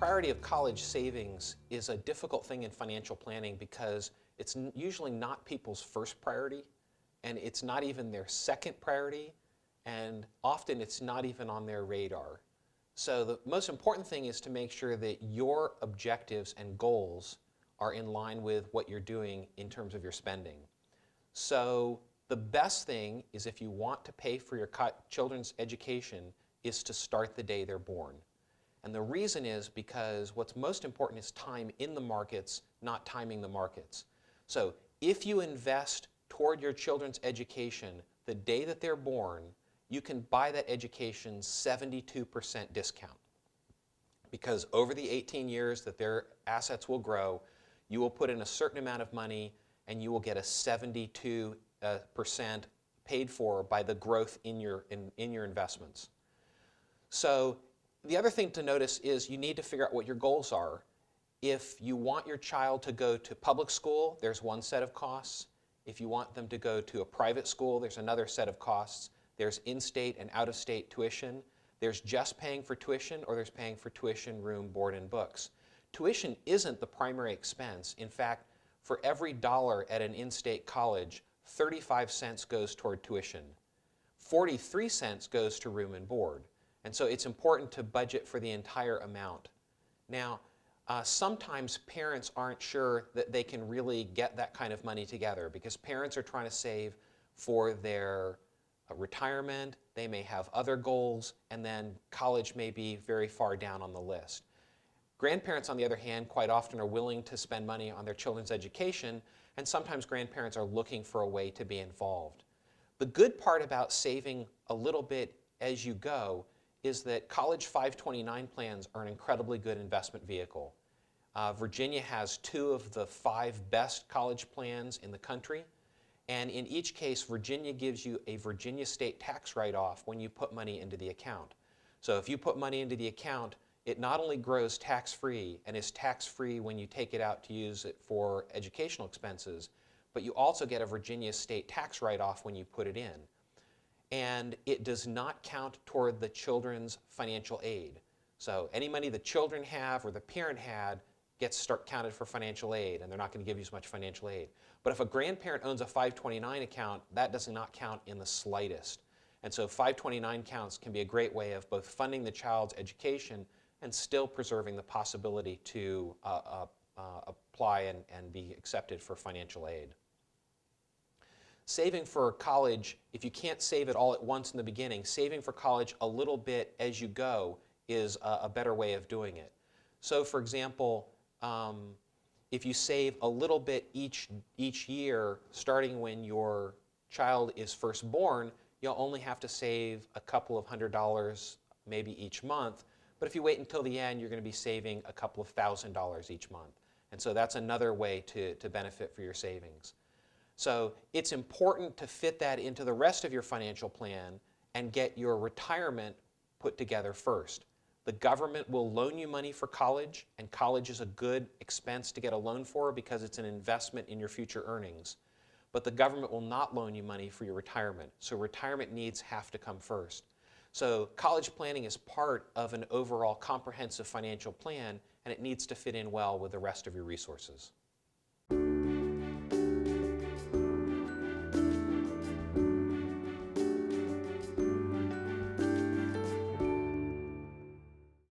priority of college savings is a difficult thing in financial planning because it's usually not people's first priority, and it's not even their second priority, and often it's not even on their radar. So the most important thing is to make sure that your objectives and goals are in line with what you're doing in terms of your spending. So the best thing is, if you want to pay for your children's education, is to start the day they're born. And the reason is because what's most important is time in the markets, not timing the markets. So if you invest toward your children's education the day that they're born, you can buy that education 72% discount. Because over the 18 years that their assets will grow, you will put in a certain amount of money and you will get a 72% paid for by the growth in your investments. So the other thing to notice is you need to figure out what your goals are. If you want your child to go to public school, there's one set of costs. If you want them to go to a private school, there's another set of costs. There's in-state and out-of-state tuition. There's just paying for tuition, or there's paying for tuition, room, board, and books. Tuition isn't the primary expense. In fact, for every dollar at an in-state college, 35 cents goes toward tuition. 43 cents goes to room and board. And so it's important to budget for the entire amount. Now, sometimes parents aren't sure that they can really get that kind of money together because parents are trying to save for their retirement, they may have other goals, and then college may be very far down on the list. Grandparents, on the other hand, quite often are willing to spend money on their children's education, and sometimes grandparents are looking for a way to be involved. The good part about saving a little bit as you go is that college 529 plans are an incredibly good investment vehicle. Virginia has 2 of the 5 best college plans in the country. And in each case, Virginia gives you a Virginia state tax write-off when you put money into the account. So if you put money into the account, it not only grows tax-free and is tax-free when you take it out to use it for educational expenses, but you also get a Virginia state tax write-off when you put it in. And it does not count toward the children's financial aid. So any money the children have or the parent had gets counted for financial aid, and they're not going to give you as much financial aid. But if a grandparent owns a 529 account, that does not count in the slightest. And so 529 accounts can be a great way of both funding the child's education and still preserving the possibility to apply and be accepted for financial aid. Saving for college, if you can't save it all at once in the beginning, saving for college a little bit as you go is a better way of doing it. So for example, if you save a little bit each year, starting when your child is first born, you'll only have to save a couple of $100 maybe each month. But if you wait until the end, you're going to be saving a couple of $1,000 each month. And so that's another way to benefit for your savings. So it's important to fit that into the rest of your financial plan and get your retirement put together first. The government will loan you money for college, and college is a good expense to get a loan for because it's an investment in your future earnings. But the government will not loan you money for your retirement, so retirement needs have to come first. So college planning is part of an overall comprehensive financial plan, and it needs to fit in well with the rest of your resources.